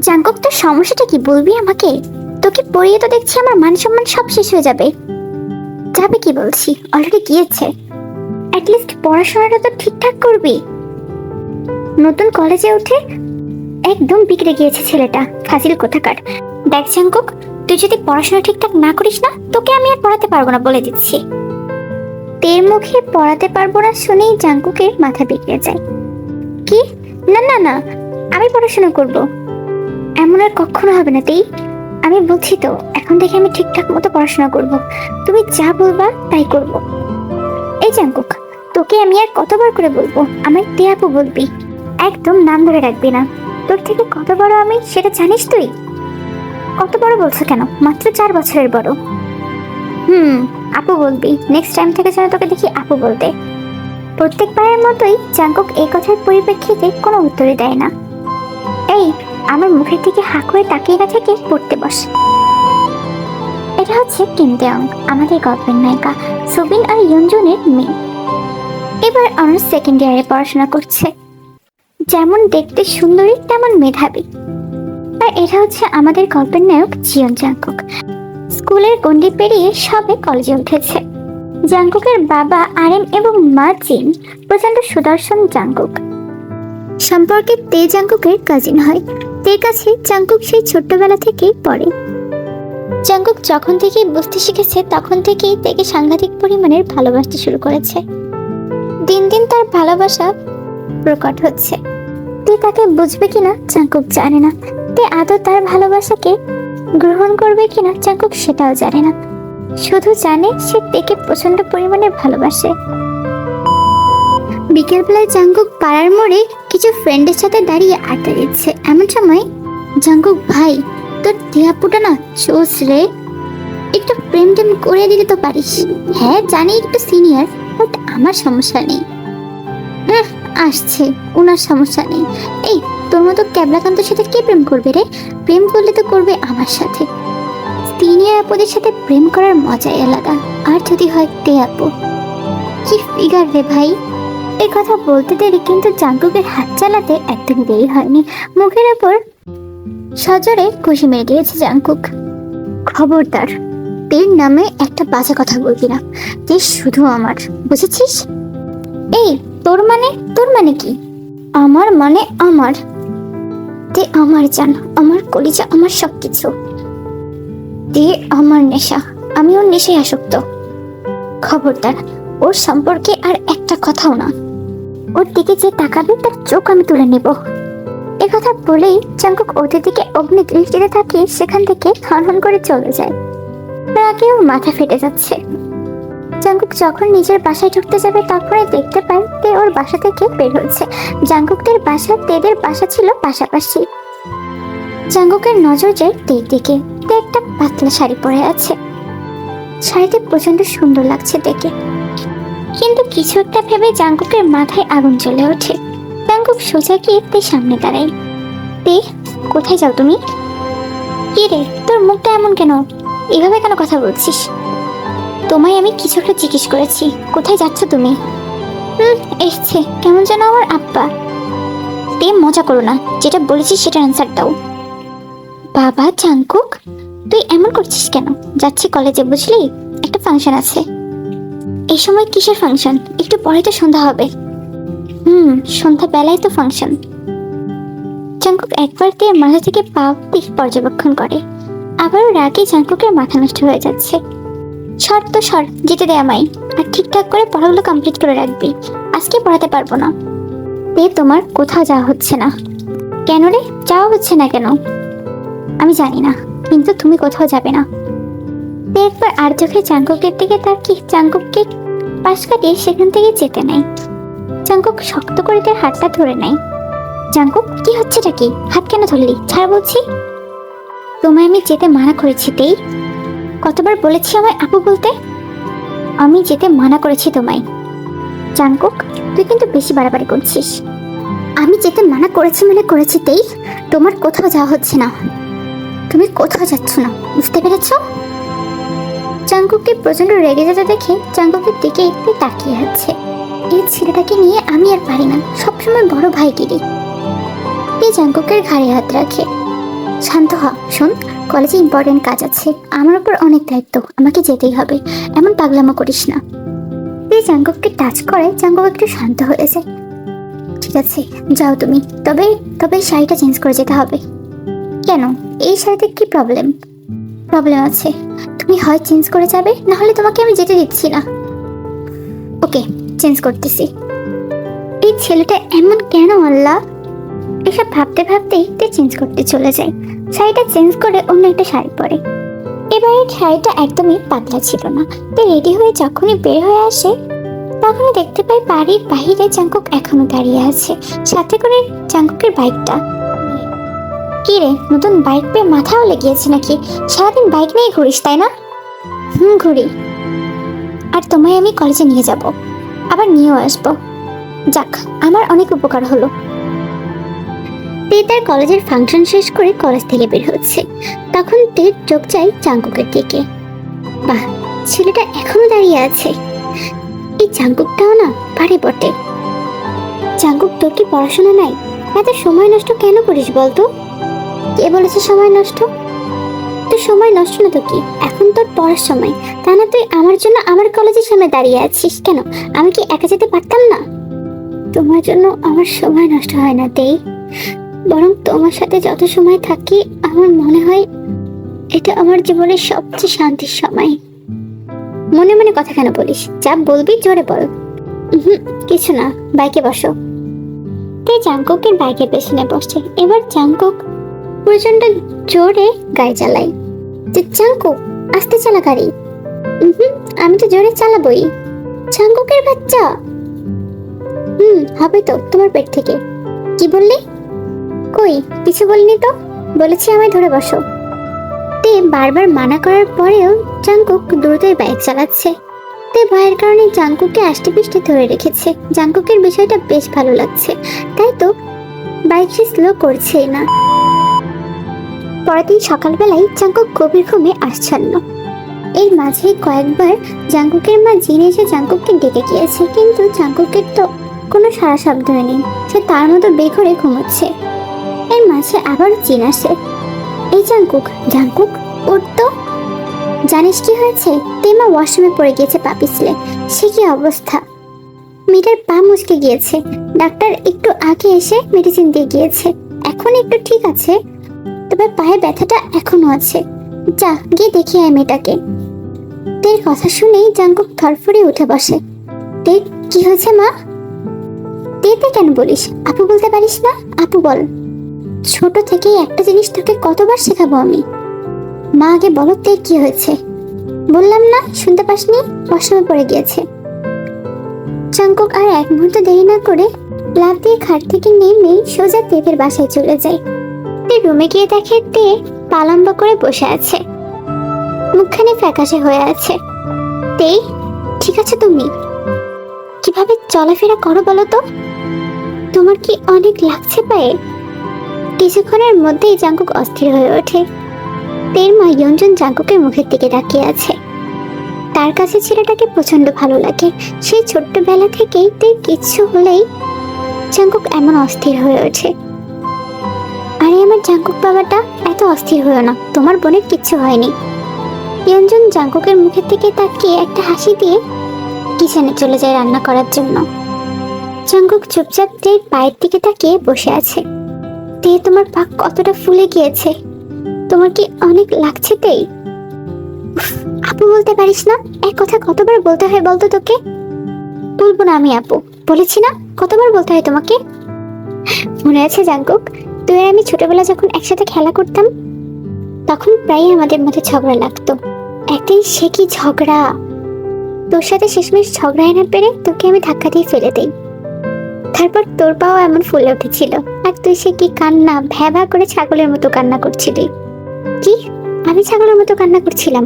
Jungkook, তোর সমস্যাটা কি বলবি আমাকে? তোকে পড়িয়ে তো দেখছি আমার মান সম্মান সব শেষ হয়ে যাবে। যাবে কি বলছি, অলরেডি গিয়েছে। অ্যাটলিস্ট পড়াশোনাটা তো ঠিকঠাক করবি। নতুন কলেজে উঠে একদম বিগড়ে গিয়েছে ছেলেটা, ফাজিল কোথাকার। দেখ জাঙ্কুক, তুই যদি পড়াশোনা ঠিকঠাক না করিস না, তোকে আমি আর পড়াতে পারবো না বলে দিচ্ছি। তের মুখে পড়াতে পারবো না শুনেই জাঙ্কুকের মাথা বিগড়ে যায়। কি? না না না, আমি পড়াশোনা করব। এমন আর কখনো হবে না তেই। আমি বলছি তো, এখন থেকে আমি ঠিকঠাক মতো পড়াশোনা করব। তুমি যা বলবা তাই করব। এই জাঙ্কুক, তোকে আমি আর কতবার করে বলবো আমার তে আপু বলবি, একদম নাম ধরে রাখবি না। তোর থেকে কত বড় আমি সেটা জানিস তুই? কত বড় বলছো কেন? মাত্র 4 বছরের বড়। আপু বলবি। নেক্সট টাইম থেকে যেন তোকে দেখি আপু বলতে। প্রত্যেকবারের মতোই জাঙ্কুক এই কথার পরিপ্রেক্ষিতে কোনো উত্তরই দেয় না। এই, আমার মুখের দিকে হাঁ করে তাকিয়ে না থেকে পড়তে বস। এটা হচ্ছে কিম দেওং, আমাদের গল্পের নায়িকা সুবিন আর ইয়ঞ্জনের মেয়ে। এবার অনার্স সেকেন্ড ইয়ারে পড়াশোনা করছে। যেমন দেখতে সুন্দরী তেমন মেধাবী। আর এটা হচ্ছে আমাদের গল্পের নায়ক জিয়ন জাঙ্কুক। স্কুলের গণ্ডি পেরিয়ে সবে কলেজে উঠেছে। জাঙ্কুকের বাবা আরএম এবং মা জিন প্রচন্ড সুদর্শন জাঙ্কুক। সম্পর্কে তে জাঙ্কুকের কাজিন হয়। তের কাছে জাঙ্কুক সেই ছোট্টবেলা থেকেই পড়ে। জাঙ্কুক যখন থেকেই বুঝতে শিখেছে তখন থেকেই তেকে সাংঘাতিক পরিমাণের ভালোবাসতে শুরু করেছে। দিন দিন তার ভালোবাসা প্রকট হচ্ছে। তে তাকে বুঝবে কিনা জাঙ্কুক জানে না। তে আদৌ তার ভালোবাসাকে গ্রহণ করবে কিনা জাঙ্কুক সেটাও জানে না। শুধু জানে সে তেকে প্রচন্ড পরিমাণে ভালোবাসে। বিকেলবেলায় জাঙ্কুক পাড়ার মোড়ে কিছু ফ্রেন্ডের সাথে দাঁড়িয়ে আড্ডা দিচ্ছে। এমন সময়, জাঙ্কুক ভাই, তোর টিয়াপুটা না চোস রে, একটু প্রেম টেম করে দিতে তো পারিস। হ্যাঁ জানি একটু সিনিয়র, বাট আমার সমস্যা নেই। আসছে, ওনার সমস্যা নেই। এই, তোর মতো ক্যাবলাকান্তের সাথে কে প্রেম করবে রে? প্রেম করলে তো করবে আমার সাথে। সিনিয়র আপুদের সাথে প্রেম করার মজাই আলাদা। আর যদি হয় তে আপু, কি ফিগার রে ভাই। এই কথা বলতে দেরি, কিন্তু জাঙ্কুকের হাত চালাতে একদম দেরি হয়নি। মুখের ওপর সজোরে ঘুষি মেরে দিয়েছে জাঙ্কুক। খবরদার, তের নামে একটা বাজে কথা বলবি না। তে শুধু আমার, বুঝেছিস? এই, তোর মানে কি? আমার মানে আমার। তে আমার জান, আমার কলিজা, আমার সবকিছু। তে আমার নেশা, আমি ওর নেশায় আসক্ত। খবরদার, ওর সম্পর্কে আর একটা কথাও না। ওর দিকে যে তাকাবে তার চোখ আমি তুলে নেব। কথা বলেই জাঙ্কুক ওদের দিকে অগ্নি দৃষ্টিতে তাকিয়ে সেখান থেকে হনহন করে চলে যায়। রাগে ওর মাথা ফেটে যাচ্ছে। জাঙ্কুক যখন নিজের বাসায় ঢুকতে যাবে তখনই দেখতে পায় তে ওর বাসা থেকে বের হচ্ছে। জাঙ্কুকদের বাসা তেদের বাসা ছিল পাশাপাশি। জাঙ্কুকের নজর যায় তের দিকে। তে একটা পাতলা শাড়ি পরে আছে। শাড়িতে প্রচন্ড সুন্দর লাগছে দেখে, কিন্তু কিছু একটা ভেবে জাঙ্কুকের মাথায় আগুন জ্বলে ওঠে। জাঙ্কুক সোজা গিয়ে তে সামনে দাঁড়ায়। তে, কোথায় যাও তুমি? কি রে, তোর মুখটা এমন কেন? এভাবে কেন কথা বলছিস? তোমায় আমি কিছু একটা জিজ্ঞেস করেছি, কোথায় যাচ্ছ তুমি? এসছে কেমন যেন আমার আব্বা। তে, মজা করো না, যেটা বলেছিস সেটার অ্যান্সার দাও। বাবা জাঙ্কুক, তুই এমন করছিস কেন? যাচ্ছি কলেজে, বুঝলি? একটা ফাংশন আছে। এই সময় কিসের ফাংশন? একটু পরে তো সন্ধ্যা হবে। সন্ধ্যা বেলায় তো ফাংশন। জাঙ্কুক একবার দিয়ে মাথা থেকে পা অবধি পর্যবেক্ষণ করে। আবারও রাগে জাঙ্কুকের মাথা নষ্ট হয়ে যাচ্ছে। সর তো সর, যেতে দে আমায়। আর ঠিকঠাক করে পড়াগুলো কমপ্লিট করে রাখবি, আজকে পড়াতে পারবো না। তে, তোমার কোথাও যাওয়া হচ্ছে না কেন রে? যাওয়া হচ্ছে না কেন আমি জানি না, কিন্তু তুমি কোথাও যাবে না। তে একবার আর চোখে জাঙ্কুকের দিকে তাকিয়ে জাঙ্কুককে পাশ কাটিয়ে সেখান থেকে যেতে নেয়। জাঙ্কুক শক্ত করে তার হাতটা ধরে নেয়। জাঙ্কুক, কি হচ্ছেটা কি? হাত কেন ধরলি? ছাড় বলছি। তোমায় আমি যেতে মানা করেছি তেই। কতবার বলেছি আমায় আপু বলতে? আমি যেতে মানা করেছি তোমায়। জাঙ্কুক, তুই কিন্তু বেশি বাড়াবাড়ি করছিস। আমি যেতে মানা করেছি মানে করেছি তেই। তোমার কোথাও যাওয়া হচ্ছে না, তুমি কোথাও যাচ্ছ না, বুঝতে পেরেছ? জাঙ্কুককে প্রচন্ড রেগে যেতে দেখে জাঙ্কুকের দিকে একটু তাকিয়ে আছে। এই ছেলেটাকে নিয়ে আমি আর পারি না, সবসময় বড় ভাইগিরি। জাঙ্কুকের ঘাড়ে হাত রাখে। শান্ত হ। শোন, কলেজে ইম্পর্টেন্ট কাজ আছে, আমার উপর অনেক দায়িত্ব, আমাকে যেতেই হবে। এমন পাগলামো করিস না। তে জাঙ্কুককে টাচ করে জাঙ্কুক একটু শান্ত হয়ে যায়। ঠিক আছে, যাও তুমি। তবে তবে শাড়িটা চেঞ্জ করে যেতে হবে। কেন? এই শাড়িতে কি প্রবলেম? প্রবলেম আছে। তুমি হয় চেঞ্জ করে যাবে, না হলে তোমাকে আমি যেতে দিচ্ছি না। ওকে, চেঞ্জ করতেছি। এই ছেলেটা এমন কেন আল্লাহ? এসব ভাবতে ভাবতেই তে চেঞ্জ করতে চলে যায়। শাড়িটা চেঞ্জ করে অন্য একটা শাড়ি পরে। এবারে শাড়িটা একদমই পাতলা ছিল না। তে রেডি হয়ে যখনই বের হয়ে আসে তখনই দেখতে পাই বাড়ির বাহিরে জাঙ্কুক এখনো দাঁড়িয়ে আছে, সাথে করে জাঙ্কুকের বাইকটা। কি রে, নতুন বাইক পেয়ে মাথাও লেগিয়েছে নাকি? সারাদিন বাইক নিয়ে ঘুরিস তাই না? ঘুরি। আর তোমায় আমি কলেজে নিয়ে যাব, আবার নিয়েও আসবো। যাক, আমার অনেক উপকার হলো। তে তার কলেজের ফাংশন শেষ করে কলেজ থেকে বের হচ্ছে, তখন তে চোখ যায় জাঙ্কুকের দিকে। বাহ, ছেলেটা এখনো দাঁড়িয়ে আছে। এই জাঙ্কুকটাও না পারে বটে। জাঙ্কুক, তোর কি পড়াশোনা নাই? এত সময় নষ্ট কেন করিস বলতো? কে বলেছে সময় নষ্ট? তোর সময় নষ্ট না তো কি, এখন তোর পড়ার সময়। তা না তুই আমার জন্য আমার কলেজের সামনে দাঁড়িয়ে আছিস কেন? আমি কি একা যেতে পারতাম না? তোমার জন্য আমার সময় নষ্ট হয় না তেই, বরং তোমার সাথে যত সময় থাকি আমার মনে হয় এটা আমার জীবনের সবচেয়ে শান্তির সময়। মনে মনে কথা কেন বলিস? যা বলবি জোরে বল। কিছু না, বাইকে বসো। তে জাঙ্কুকের বাইকের পেছনে বসছে। এবার জাঙ্কুক প্রচন্ড জোরে গাড়ি চালায়। জাঙ্কুক, আস্তে চালা গাড়ি। আমি তো জোরে চালাবই। জাঙ্কুকের বাচ্চা। হবে তো, তোমার পেট থেকে। কি বললি? কই, কিছু বলিনি তো। বলেছি আমায় ধরে বসো। তে বারবার মানা করার পরেও জাঙ্কুক দ্রুতই বাইক চালাচ্ছে। তে ভয়ের কারণে জাঙ্কুককে আষ্টে পিষ্টে ধরে রেখেছে। জাঙ্কুকের বিষয়টা বেশ ভালো লাগছে, তাই তো বাইক সে স্লো করছেই না। পরের দিন সকালবেলায় জাঙ্কুক গভীর ঘুমে আচ্ছন্ন। এর মাঝে কয়েকবার জাঙ্কুকের মা জিন এসে জাঙ্কুককে ডেকে গিয়েছে, কিন্তু জাঙ্কুকের তো কোনো সারা শব্দ নেই। সে তার মতো বেঘরে ঘুমোচ্ছে। এর মাঝে আবার জিন আসে। এই জাঙ্কুক, জাঙ্কুক উঠ তো। জানিস কি হয়েছে? তেমা ওয়াশরুমে পড়ে গিয়েছে পা পিছলে। সে কি অবস্থা! মেয়েটার পা মুচকে গিয়েছে। ডাক্তার একটু আগে এসে মেডিসিন দিয়ে গিয়েছে, এখন একটু ঠিক আছে, তবে পায়ে ব্যথাটা এখনো আছে। যা গিয়ে দেখি আয় মেয়েটাকে। তের কথা শুনেই জাঙ্কুক থরফরে উঠে বসে। তে, কি হয়েছে মা? তেতে কেন বলিস? আপু বলতে পারিস না? আপু বল। ছোট থেকেই একটা জিনিস তোকে কতবার শেখাবো আমি। মা আগে বলো তে কি হয়েছে। বললাম না, শুনতে পাসনি? ওয়াশরুমে পড়ে গিয়েছে। জাঙ্কুক আর এক মুহূর্ত দেরি না করে লাফ দিয়ে খাট থেকে নেমে সোজা তেদের বাসায় চলে যায়। তে রুমে গিয়ে দেখে তে পা লম্বা করে বসে আছে, মুখখানি ফ্যাকাশে হয়ে আছে। তে, ঠিক আছে তুমি? কিভাবে চলাফেরা করো বলো তো? তোমার কি অনেক লাগছে পায়ে? কিছুক্ষণের মধ্যেই জাঙ্কুক অস্থির হয়ে ওঠে। তের মা ইয়ঞ্জন জাঙ্কুকের মুখের দিকে তাকিয়ে আছে। তার কাছে ছেলেটাকে প্রচন্ড ভালো লাগে। সেই ছোট্টবেলা থেকেই তের কিচ্ছু হলেই জাঙ্কুক এমন অস্থির হয়ে ওঠে। আরে আমার জাঙ্কুক বাবাটা, এত অস্থির হয়েও না, তোমার বোনের কিচ্ছু হয়নি। ইয়ঞ্জন জাঙ্কুকের মুখের দিকে তাকিয়ে একটা হাসি দিয়ে কিচেনে চলে যায় রান্না করার জন্য। জাঙ্কুক চুপচাপ তের পায়ের দিকে তাকিয়ে বসে আছে। তে, তোমার পা কতটা ফুলে গিয়েছে, তোমার কি অনেক লাগছে? তে, আপু বলতে পারিস না? এক কথা কতবার বলতে হয় বলতো তোকে? বলবো না আমি আপু, বলেছি না? কতবার বলতে হয় তোমাকে? মনে আছে জাঙ্কুক, তুই আর আমি ছোটবেলা যখন একসাথে খেলা করতাম তখন প্রায় আমাদের মধ্যে ঝগড়া লাগতো। একদিন সে কি ঝগড়া! তোর সাথে শেষমেশ ঝগড়ায় না পেরে তোকে আমি ধাক্কা দিয়ে ফেলে দিই। তারপর তোর পাও এমন ফুলে উঠেছিল, আর তুই সে কি কান্না, ভ্যাভা করে ছাগলের মতো কান্না করছিলি। কি, আমি ছাগলের মতো কান্না করছিলাম?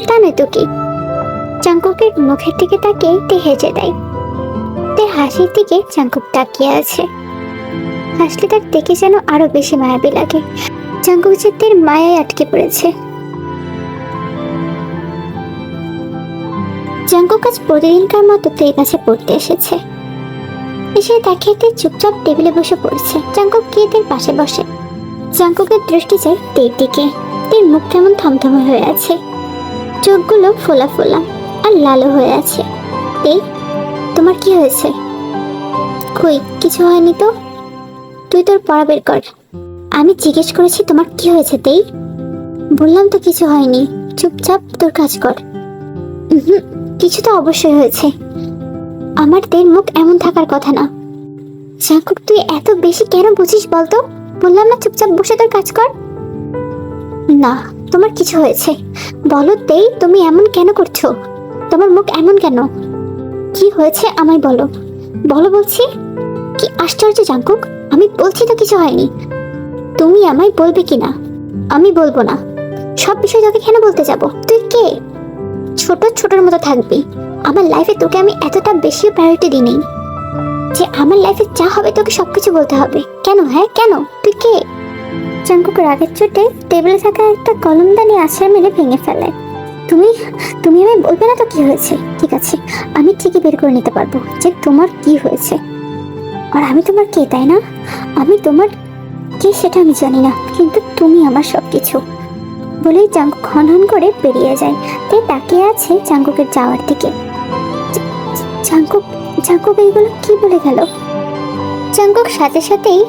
তা নয় তো কি। জাঙ্কুকের মুখের দিকে তাকিয়ে তে হেসে দেয়। তের হাসির দিকে জাঙ্কুক তাকিয়ে আছে। হাসলে তার দেখে যেন আরো বেশি মায়াবী লাগে। জাঙ্কুক যে তের মায়ায় আটকে পড়েছে। জাঙ্কুক আজ প্রতিদিনকার মতো তের কাছে পড়তে এসেছে। এসে দেখে তে চুপচাপ টেবিলে বসে পড়েছে। জাঙ্কুক গিয়ে তের পাশে বসে। জাঙ্কুকের দৃষ্টি যায় তের দিকে। তের মুখ কেমন থমথমে হয়ে আছে, চোখগুলো ফোলা ফোলা আর লালও হয়ে আছে। তে, তোমার কি হয়েছে? কই, কিছু হয়নি তো। তুই তোর পড়া বের কর। আমি জিজ্ঞেস করেছি তোমার কি হয়েছে তেই। বললাম তো কিছু হয়নি, চুপচাপ তোর কাজ কর। কিছু তো অবশ্যই হয়েছে। আমার তের মুখ এমন থাকার কথা না। জাঙ্কুক, তুই এত বেশি কেন বুঝিস বলতো? বললাম না চুপচাপ বসে তোর কাজ কর। না, তোমার কিছু হয়েছে। বলো তেই, তুমি এমন কেন করছো? তোমার মুখ এমন কেন? কি হয়েছে আমায় বলো, বলো বলছি। কি আশ্চর্য জাঙ্কুক, আমি বলছি তো কিছু হয়নি। তুমি আমায় বলবে কি না? আমি বলবো না। সব বিষয় তোকে কেন বলতে যাব? তুই কে? ছোট ছোটর মতো থাকবি। আমার লাইফে তোকে আমি এতটা বেশি প্রায়োরিটি দিই নেই যে আমার লাইফে যা হবে তোকে সবকিছু বলতে হবে। কেন? হ্যাঁ কেন? তুই কে? জাঙ্কুক রাগের চোটে টেবিলে থাকা একটা কলমদানি আছাড় মেরে ভেঙে ফেলে। তুমি তুমি আমায় বলবে না তো কি হয়েছে? ঠিক আছে, আমি ঠিকই বের করে নিতে পারবো যে তোমার কি হয়েছে। আর আমি তোমার কে, তাই না? আমি তোমার কে সেটা আমি জানি না, কিন্তু তুমি আমার সবকিছু। বলেই জাঙ্কুক হনহন করে বেরিয়ে যায়। তাই তাকিয়ে আছে জাঙ্কুকের যাওয়ার দিকে। জাঙ্কুক জাঙ্কুক এইগুলো কি বলে গেল? জাঙ্কুক সাথে সাথেই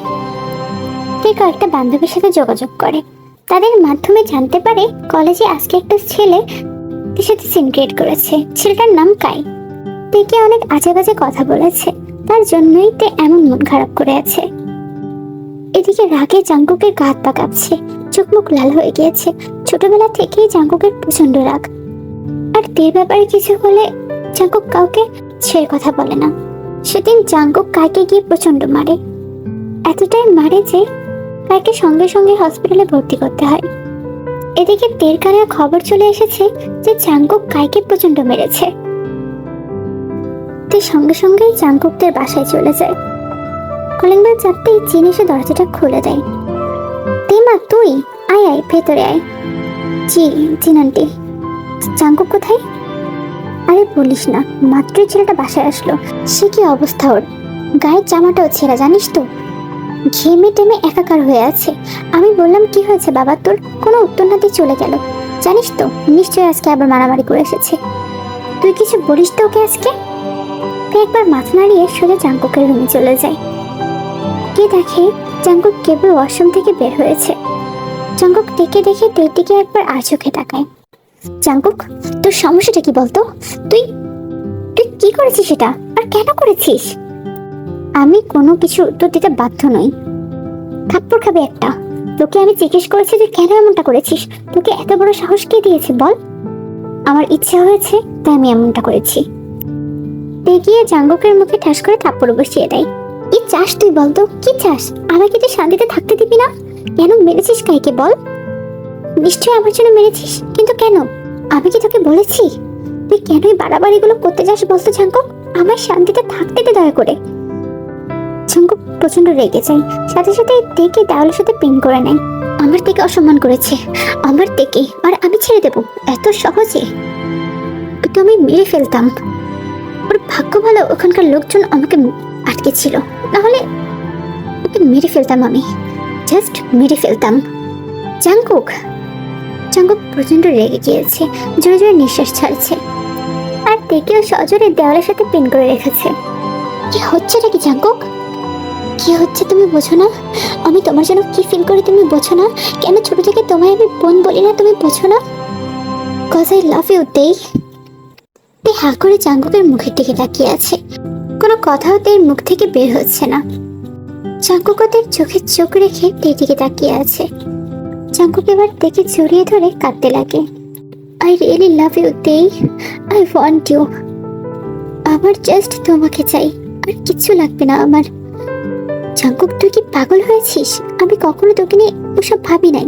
কে কয়েকটা বান্ধবীর সাথে যোগাযোগ করে। তাদের মাধ্যমে জানতে পারে কলেজে আজকে একটা ছেলে তার সাথে সিন ক্রিয়েট করেছে। ছেলেটার নাম কাই। তেকে অনেক আজে বাজে কথা বলেছে, তার জন্যই তে এমন মন খারাপ করে আছে। এদিকে রাগে জাঙ্কুকের গা হাত পা কাঁপছে, চোখ মুখ লাল হয়ে গিয়েছে। ছোটবেলা থেকেই জাঙ্কুকের প্রচন্ড রাগ। আর তের ব্যাপারে কিছু হলে জাঙ্কুক কাউকে ছেড়ে কথা বলে না। সেদিন জাঙ্কুক কাইকে গিয়ে প্রচন্ড মারে, এতটাই মারে যে কাইকে সঙ্গে সঙ্গে হসপিটালে ভর্তি করতে হয়। এদিকে তের কানে খবর চলে এসেছে যে জাঙ্কুক কাইকে প্রচন্ড মেরেছে। তে সঙ্গে সঙ্গেই জাঙ্কুকদের বাসায় চলে যায়। কলিং বেল চাপতেই জিন এসে দরজাটা খুলে দেয়। তেমা, তুই আয় আয়, ভেতরে আয়। জি জিন আন্টি। জাঙ্কুক কোথায়? আরে বলিস না, মাত্রই ছেলেটা বাসায় আসলো। সে কি অবস্থা ওর, গায়ের জামাটাও ছেঁড়া, জানিস তো। ঘেমে টেমে একাকার হয়ে আছে। আমি বললাম কি হয়েছে বাবা তোর, কোনো উত্তর না দিয়ে চলে গেল। জানিস তো নিশ্চয়ই আজকে আবার মারামারি করে এসেছে। তুই কিছু বলিস তো ওকে আজকে? একবার মাথা নাড়িয়ে সোজা জাঙ্কুকের রুমে চলে যায়। কে দেখে জাঙ্কুক কেবল ওয়াশরুম থেকে বের হয়েছে। জাঙ্কুক দেখে দেখে তের দিকে একবার আর চোখে তাকায়। জাঙ্কুক, তোর সমস্যাটা কি বলতো? তুই তুই কি করেছিস সেটা, আর কেন করেছিস? আমি কোনো কিছু উত্তর দিতে বাধ্য নই। থাপ্পড় খাবে একটা। তোকে আমি জিজ্ঞেস করেছি যে কেন এমনটা করেছিস। তোকে এত বড় সাহস কে দিয়েছে বল? আমার ইচ্ছা হয়েছে তাই আমি এমনটা করেছি। গিয়ে জাঙ্কুকের মুখে ঠাস করে থাপ্পড় বসিয়ে দেয়। কি চাস তুই বলতো, কি চাস? আমাকে তুই শান্তিতে থাকতে দিবি না? কেন মেরেছিস কাইকে বল? নিশ্চয়ই আমার জন্য মেরেছিস, কিন্তু কেন? আমি কি তোকে বলেছি? তুই কেনই বাড়াবাড়িগুলো করতে যাস বলতো জাঙ্কুক? আমার শান্তিতে থাকতে দে দয়া করে। জাঙ্কুক প্রচন্ড রেগে যায়, সাথে সাথে তেকে দেওয়ালের সাথে পিন করে নেয়। আমার তেকে অসম্মান করেছে, আমার তেকে, আর আমি ছেড়ে দেবো এত সহজে? ওকে আমি মেরে ফেলতাম। ওর ভাগ্য ভালো ওখানকার লোকজন আমাকে আটকে ছিল, নাহলে ওকে মেরে ফেলতাম। আমি জাস্ট মেরে ফেলতাম। জাঙ্কুক জাঙ্কুক প্রচন্ড রেগে গিয়েছে, জোরে জোরে নিঃশ্বাস ছাড়ছে। আর তেকেও সজোরে দেওয়ালের সাথে পিন করে রেখেছে। কি হচ্ছেটা কি জাঙ্কুক? কি হচ্ছে তুমি বোঝো না? আমি তোমার জন্য কি ফিল করি তুমি বোঝো না? কেন ছোট থেকে তোমায় আমি বোন বলি না তুমি বোঝো না? Cause I love you. তে হা করে জাঙ্কুকের মুখের দিকে তাকিয়ে আছে। কোনো কথাও তের মুখ থেকে বের হচ্ছে না। জাঙ্কুক ওদের চোখে চোখ রেখে তের দিকে তাকিয়ে আছে। জাঙ্কুক এবার দেখে জড়িয়ে ধরে কাঁদতে লাগে। আই রিয়েলি লাভ ইউ তে, আই ওয়ান্ট ইউ। আমার জাস্ট তোমাকে চাই, আর কিছু লাগবে না আমার। জাঙ্কুক, তুই কি পাগল হয়েছিস? আমি কখনো তোকে নিয়ে ওসব ভাবি নাই।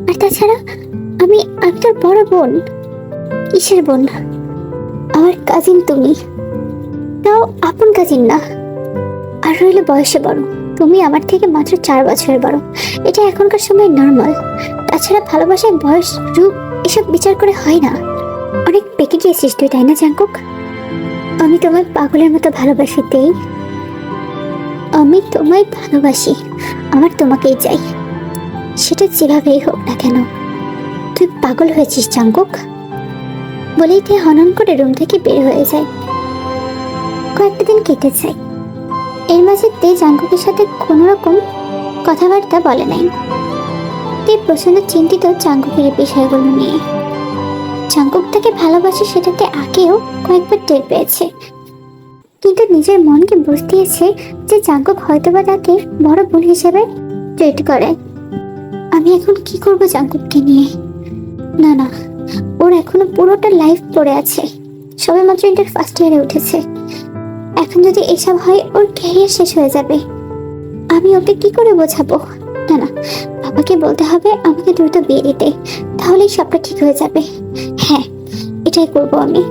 আর তাছাড়া আমি আমি তোর বড় বোন। কিসের বোন? আমার কাজিন তুমি, তাও আপন কাজিন না। আর রইলে বয়সে বড়, তুমি আমার থেকে মাত্র 4 বছরের বড়। এটা এখনকার সময় নর্মাল। তাছাড়া ভালোবাসায় বয়স, রূপ এসব বিচার করে হয় না। অনেক পেকে গিয়েছিস তুই, তাই না জাঙ্কুক? আমি তোমায় পাগলের মতো ভালোবাসি তেই। আমি তোমায় ভালোবাসি, আমার তোমাকেই চাই। সেটা যেভাবেই হোক না কেন। তুই পাগল হয়েছিস জাঙ্কুক। বলেই তে হনন করে রুম থেকে বের হয়ে যায়। কয়েকটা দিন কেটে যায়। এর মাঝে তে জাঙ্কুকের সাথে কোনো রকম কথাবার্তা বলে নাই। তে প্রচন্ড চিন্তিত জাঙ্কুকের এই বিষয়গুলো নিয়ে। জাঙ্কুক তাকে ভালোবাসে সেটাতে আগেও কয়েকবার টের পেয়েছে, কিন্তু নিজের মনকে বুঝিয়েছে যে জাঙ্কুক হয়তোবা তাকে বড় ভুল হিসেবে ট্রিট করে। আমি এখন কি করব জাঙ্কুককে নিয়ে? না না, ওর এখনো পুরোটা লাইফ পড়ে আছে। সবে মাত্র ইন্টার ফার্স্ট ইয়ারে উঠেছে। এখন যদি এসব হয় ওর ক্যারিয়ার শেষ হয়ে যাবে। আমি ওকে কি করে বোঝাবো? না না, বাবাকে বলতে হবে আমাকে দ্রুত বিয়ে দিতে, তাহলেই সবটা ঠিক হয়ে যাবে। হ্যাঁ, এটাই করবো আমি।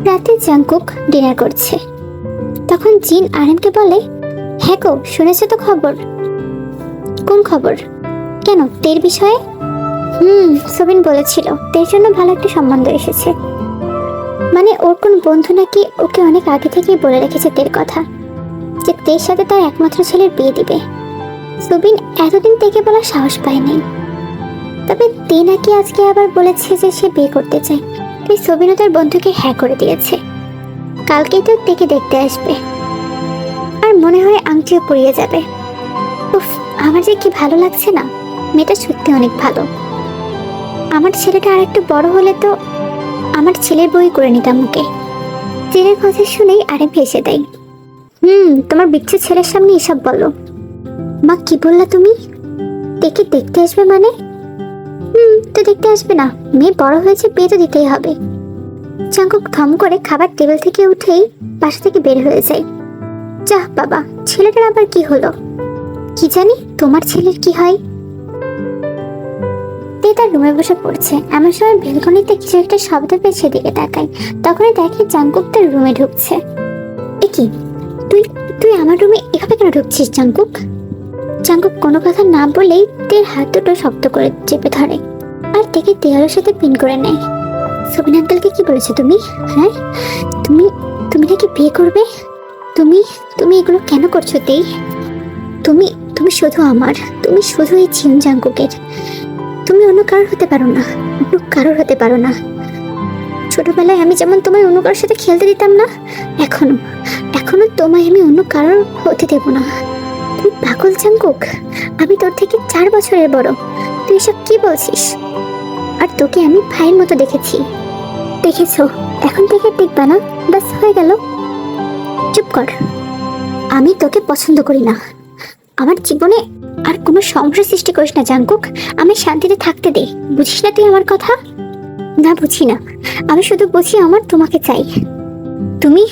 রাতে জাঙ্কুক ডিনার করছে, তখন জিন আরেমকে বলে, হ্যাঁ গো, শুনেছো তো খবর? কোন খবর? কেন, তের বিষয়ে? সোবিন বলেছিল তের জন্য ভালো একটা সম্বন্ধ এসেছে। মানে ওর কোন বন্ধু নাকি ওকে অনেক আগে থেকেই বলে রেখেছে তের কথা, যে তের সাথে তার একমাত্র ছেলের বিয়ে দিবে। সোবিন এতদিন তেকে বলার সাহস পায়নি, তবে তে নাকি আজকে আবার বলেছে যে সে বিয়ে করতে চায়। তাই সোবিনও তার বন্ধুকে হ্যাঁ করে দিয়েছে। কালকেই তো তেকে দেখতে আসবে, আর মনে হয় আংটিও পরিয়ে যাবে। উফ, আমার যে কি ভালো লাগছে না। মেয়েটা সত্যি অনেক ভালো। আমার ছেলেটা আর একটু বড় হলে তো আমার ছেলের বই করে নিতাম ওকে। ছেলের কথা শুনেই আরে ভেসে দেয়। তোমার বিচ্ছু ছেলের সামনে এসব বলো? মা, কি বললা তুমি? তেকে দেখতে আসবে মানে? তো দেখতে আসবে না, মেয়ে বড় হয়েছে, বিয়ে তো দিতেই হবে। জাঙ্কুক থম করে খাবার টেবিল থেকে উঠেই বাসা থেকে বের হয়ে যায়। যাহ বাবা, ছেলেটার আবার কি হলো? কি জানি তোমার ছেলের কি হয়। তে তার রুমে বসে পড়ছে, এমন সময় বেলকনিতে কিছু একটা শব্দ পেয়ে সেদিকে তাকায়। তখনই দেখে জাঙ্কুক তার রুমে ঢুকছে। এ কি, তুই তুই আমার রুমে এভাবে কেন ঢুকছিস জাঙ্কুক? জাঙ্কুক কোনো কথা না বলেই তের হাত দুটো শক্ত করে চেপে ধরে আর তেকে দেয়ালের সাথে পিন করে নেয়। সোবিন আঙ্কেলকে কি বলেছো তুমি? হ্যাঁ, তুমি তুমি নাকি বিয়ে করবে? তুমি তুমি এগুলো কেন করছো তেই? তুমি তুমি শুধু আমার, তুমি শুধু এই চিন জাঙ্কুকের। তুমি অন্য কারোর হতে পারো না, অন্য কারোর হতে পারো না। ছোটবেলায় আমি যেমন তোমায় অন্য কারোর সাথে খেলতে দিতাম না, এখনো এখনো তোমায় আমি অন্য কারোর হতে দেব না। তুই পাগল জাঙ্কুক, আমি তোর থেকে 4 বছরের বড়। তুই এসব কি বলছিস? আর তোকে আমি ভাইয়ের মতো দেখেছি। দেখেছো, এখন থেকে দেখবা না? ব্যাস হয়ে গেল। চুপ কর, আমি তোকে পছন্দ করি না। আমার জীবনে আর কোনো সমস্যা সৃষ্টি করিস না জাঙ্কুক। আমি শান্তিতে থাকতে দে, বুঝিস না তুই আমার কথা? না, বুঝি না, আমি শুধু বুঝি আমার তোমাকে চাই। তুমি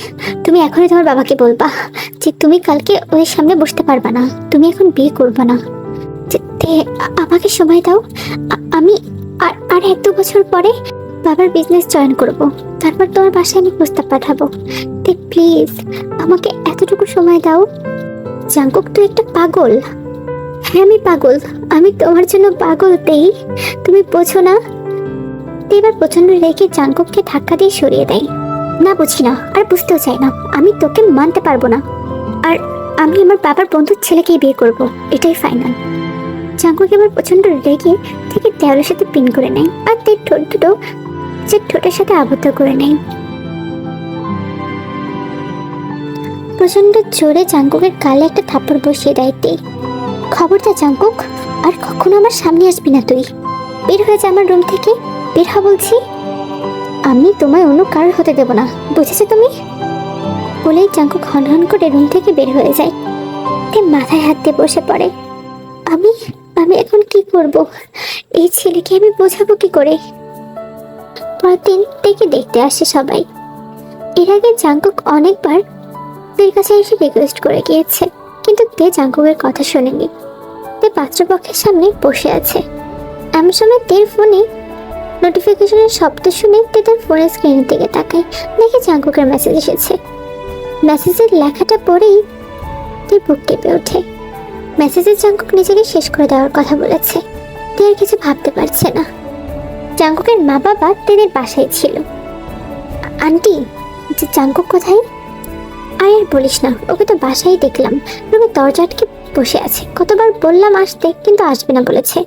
তুমি এখনই তোমার বাবাকে বলবা যে তুমি কালকে ওদের সামনে বসতে পারবা না, তুমি এখন বিয়ে করবা না। আমাকে সময় দাও, আমি আর 1-2 বছর পরে বাবার বিজনেস জয়েন করব, তারপর তোমার বাসায় আমি প্রস্তাব পাঠাবো। প্লিজ আমাকে এতটুকু সময় দাও। জাঙ্কুক, তুই একটা পাগল। হ্যাঁ, আমি পাগল, আমি তোমার জন্য পাগল তেই, তুমি বোঝো না? এবার প্রচন্ড রেগে জাঙ্কুককে ধাক্কা দিয়ে সরিয়ে দেয়। না, বুঝি না, আর বুঝতেও চাই না। আমি তোকে মানতে পারবো না, আর আমি আমার বাবার বন্ধুর ছেলেকেই বিয়ে করব, এটাই ফাইনাল। জাঙ্কুক এবার প্রচন্ড রেগে থেকে দেওয়ালের সাথে পিন করে নেয় আর তার ঠোঁট দুটো যে ঠোঁটের সাথে আবদ্ধ করে নেয়। প্রচন্ড জোরে জাঙ্কুকের গালে একটা থাপ্পড় বসিয়ে দেয় তে। খবরদার জাঙ্কুক, আর কখনো আমার সামনে আসবি না তুই। বের হয়ে যা আমার রুম থেকে, বের হ বলছি। আমি তোমায় অন্য কারোর হতে দেব না, বুঝেছো তুমি? বলেই জাঙ্কুক হনহন করে রুম থেকে বের হয়ে যায়। তে মাথায় হাত দিয়ে বসে পড়ে। আমি আমি এখন কি করব? এই ছেলেকে আমি বোঝাবো কি করে? পরের দিন তেকে দেখতে আসে সবাই। এর আগে জাঙ্কুক অনেকবার তের কাছে এসে রিকোয়েস্ট করে গিয়েছে, কিন্তু তে জাঙ্কুকের কথা শোনেনি। তে পাত্রপক্ষের সামনে বসে আছে। এমন সময় তের ফোনে নোটিফিকেশনের শব্দ শুনে তে তার ফোনের স্ক্রিনের দিকে তাকায়, দেখে জাঙ্কুকের মেসেজ এসেছে। মেসেজের লেখাটা পড়েই তে বুক কেঁপে ওঠে। মেসেজে জাঙ্কুক নিজেকে শেষ করে দেওয়ার কথা বলেছে। তে আর কিছু ভাবতে পারছে না। জাঙ্কুকের মা বাবা তেদের বাসায় ছিল। আন্টি, যে জাঙ্কুক কোথায়? আয়ের বলিস না, ওকে তো বাসায় দেখলাম রুমে দরজা আটকে বসে আছে। কতবার বললাম আসতে, কিন্তু আসবে না বলেছে।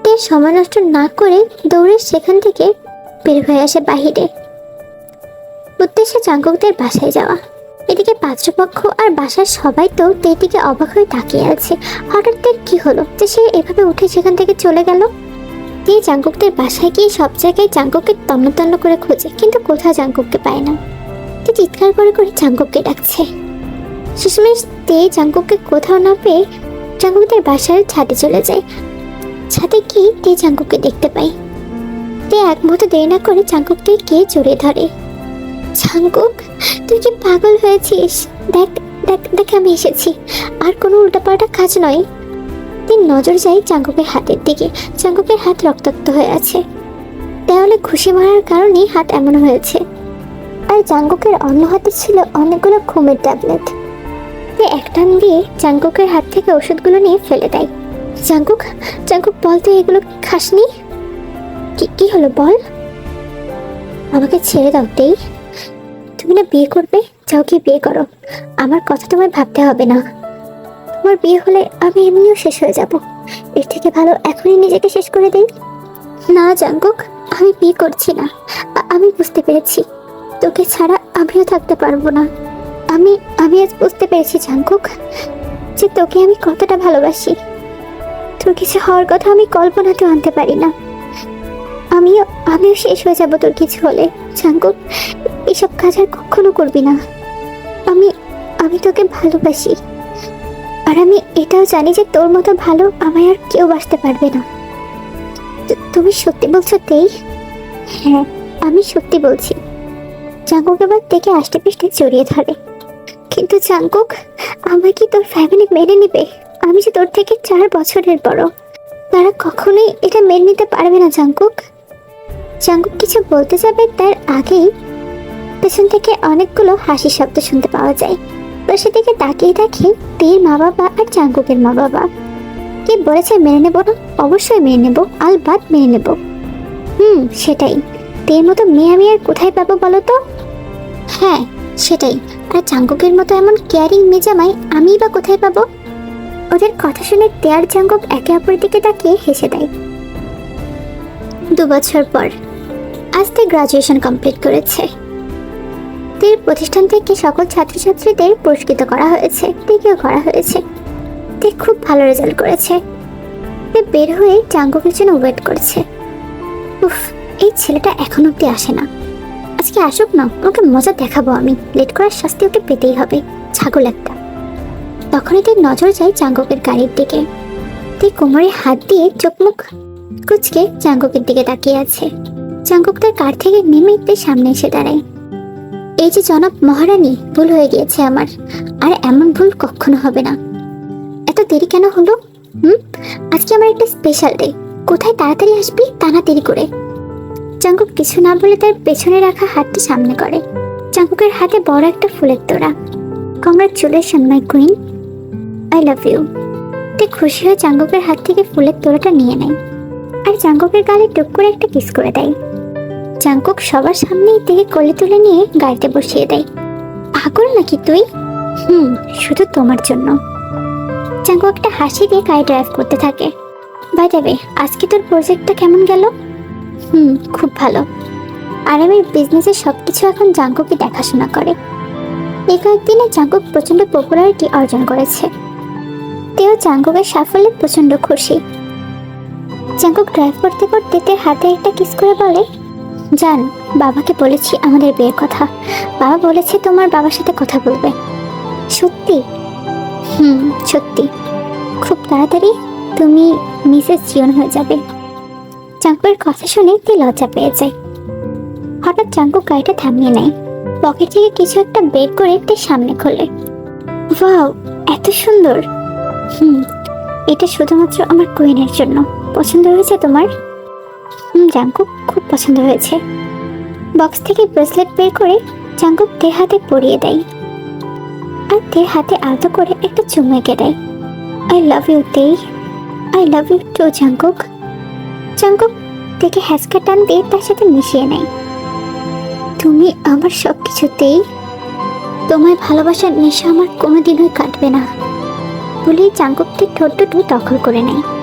তে সময় নষ্ট না করে দৌড়ে সেখান থেকে বের হয়ে আসে বাহিরে। উদ্দেশ্যে জাঙ্কুকদের বাসায় যাওয়া। এদিকে পাত্রপক্ষ আর বাসার সবাই তো তের দিকে অবাক হয়ে তাকিয়ে আছে। হঠাৎ তের কি হলো যে সে এভাবে উঠে সেখান থেকে চলে গেল? তে জাঙ্কুকদের বাসায় গিয়ে সব জায়গায় জাঙ্কুককে তন্ন তন্ন করে খোঁজে, কিন্তু কোথাও জাঙ্কুককে পায় না। তে চিৎকার করে করে জাঙ্কুককে ডাকছে। শেষমেশ তে জাঙ্কুককে কোথাও না পেয়ে জাঙ্কুকদের বাসার ছাদে চলে যায়। ছাদে গিয়ে তে জাঙ্কুককে দেখতে পায়। তে এক মুহূর্ত দেরি না করে জাঙ্কুককে গিয়ে জড়িয়ে ধরে। জাঙ্কুক, তুই কি পাগল হয়েছিস? দেখ দেখ দেখ, আমি এসেছি, আর কোনো উল্টাপাল্টা কাজ নয়। তিন নজর যায় জাঙ্কুকের হাতের দিকে। জাঙ্কুকের হাত রক্তাক্ত হয়ে আছে। দেওয়ালে ঘুষি মারার কারণে হাত এমন হয়েছে। আর জাঙ্কুকের অন্য হাতে ছিল অনেকগুলো ঘুমের ট্যাবলেট। সে এক টান দিয়ে জাঙ্কুকের হাত থেকে ওষুধগুলো নিয়ে ফেলে দেয়। জাঙ্কুক, জাঙ্কুক বল, তুই এগুলো খাসনি? কি হলো বল? আমাকে ছেড়ে দাও তেই। তুমি না বিয়ে করবে? যাও গিয়ে বিয়ে করো। আমার কথা তোমায় ভাবতে হবে না। তোমার বিয়ে হলে আমি এমনিও শেষ হয়ে যাব। এর থেকে ভালো এখনই নিজেকে শেষ করে দেই। না জাঙ্কুক, আমি বিয়ে করছি না। আমি বুঝতে পেরেছি তোকে ছাড়া আমিও থাকতে পারবো না। আমি আজ বুঝতে পেরেছি জাঙ্কুক, যে তোকে আমি কতটা ভালোবাসি। তোর কিছু হওয়ার কথা আমি কল্পনাতেও আনতে পারি না। আমিও শেষ হয়ে যাব তোর কিছু হলে। জাঙ্কুক, এসব কাজ আর কখনো করবি না। আমি তোকে ভালোবাসি, আর আমি এটাও জানি যে তোর মতো ভালো আমায় আর কেউ বাসতে পারবে না। তুমি সত্যি বলছো তেই? হ্যাঁ, আমি সত্যি বলছি। জাঙ্কুক এবার থেকে আষ্টে পিষ্টে জড়িয়ে ধরে। কিন্তু জাঙ্কুক, আমায় কি তোর ফ্যামিলি মেনে নিবে? আমি যে তোর থেকে 4 বছরের বড়। তারা কখনোই এটা মেনে নিতে পারবে না জাঙ্কুক। জাঙ্কুক কিছু বলতে যাবে তার আগেই পেছন থেকে অনেকগুলো হাসির শব্দ শুনতে পাওয়া যায়। তো সেদিকে তাকিয়ে দেখে তের মা বাবা আর জাঙ্কুকের মা বাবা। কে বলেছে মেনে নেবো না? অবশ্যই মেনে নেবো, আলবাত মেনে নেবো। সেটাই। তের মতো মেয়ে আমি আর কোথায় পাবো বলো তো? হ্যাঁ সেটাই। আর জাঙ্কুকের মতো এমন কেয়ারিং মেজামাই আমি বা কোথায় পাবো? ওদের কথা শুনে তে আর জাঙ্কুক একে অপরের দিকে তাকিয়ে হেসে দেয়। 2 বছর পর আজ তে গ্রাজুয়েশন কমপ্লিট করেছে। তের প্রতিষ্ঠান থেকে সকল ছাত্রছাত্রীদের পুরস্কৃত করা হয়েছে, তেকেও করা হয়েছে। তে খুব ভালো রেজাল্ট করেছে। তে বের হয়ে জাঙ্কুকের জন্য ওয়েট করছে। উফ, এই ছেলেটা এখন অব্দি আসে না। আজকে আসুক না, ওকে মজা দেখাবো আমি। লেট করার শাস্তি ওকে পেতেই হবে, ছাগল একটা। তখনই তের নজর যায় জাঙ্কুকের গাড়ির দিকে। তে কোমরে হাত দিয়ে চোখ মুখ কুচকে জাঙ্কুকের দিকে তাকিয়ে আছে। জাঙ্কুক তার কার থেকে নেমে তের সামনে এসে দাঁড়ায়। এই যে জনাব মহারানী, ভুল হয়ে গিয়েছে আমার, আর এমন ভুল কখনো হবে না। এত দেরি কেন হলো? আজকে আমার একটা স্পেশাল ডে। কোথায় তাড়াতাড়ি আসবি, তা না দেরি করে। জাঙ্কুক কিছু না বলে তার পেছনে রাখা হাতটা সামনে করে। জাঙ্কুকের হাতে বড় একটা ফুলের তোড়া। Congratulation my queen, I love you. তে খুশি হয়ে জাঙ্কুকের হাত থেকে ফুলের তোড়াটা নিয়ে নেয় আর জাঙ্কুকের গালে টুক করে একটা কিস করে দেয়। জাঙ্কুক সবার সামনেই থেকে কোলে তুলে নিয়ে গাড়িতে বসিয়ে দেয়। পাগল নাকি তুই? শুধু তোমার জন্য। জাঙ্কুক একটা হাসি দিয়ে গাড়ি ড্রাইভ করতে থাকে। বাই দ্য ওয়ে, আজকে তোর প্রজেক্টটা কেমন গেল? খুব ভালো। আর আমার বিজনেসের সবকিছু এখন জাঙ্কুকই দেখাশোনা করে। এই কয়েকদিনে জাঙ্কুক প্রচন্ড পপুলারিটি অর্জন করেছে। তেও জাঙ্কুকের সাফল্যে প্রচন্ড খুশি। জাঙ্কুক ড্রাইভ করতে করতে তের হাতে একটা কিস করে বলে, জান, বাবাকে বলেছি আমাদের বিয়ের কথা। বাবা বলেছে তোমার বাবার সাথে কথা বলবে। সত্যি? সত্যি। খুব তাড়াতাড়ি তুমি মিসেস জিওন হয়ে যাবে। জাঙ্কুকের কথা শুনে তে লজ্জা পেয়ে যায়। হঠাৎ জাঙ্কুক গাড়িটা থামিয়ে নেয়। পকেট থেকে কিছু একটা বের করে তের সামনে খোলে। ওয়াও, এত সুন্দর। এটা শুধুমাত্র আমার কুইনের জন্য। পছন্দ হয়েছে তোমার? জাঙ্কুক, খুব পছন্দ হয়েছে। বক্স থেকে ব্রেসলেট বের করে জাঙ্কুক তের হাতে পরিয়ে দেয় আর তের হাতে আলতো করে একটা চুমু এঁকে দেয়। আই লাভ ইউ তেই, I love you too Jungkook. Jungkook তেকে হ্যাচকা টান দিয়ে তার সাথে মিশিয়ে নেয়। তুমি আমার সব কিছুতেই। তোমায় ভালোবাসার নেশা আমার কোনোদিনই কাটবে না। বলেই জাঙ্কুককে ঠোঁট দুটো দখল করে নেয়।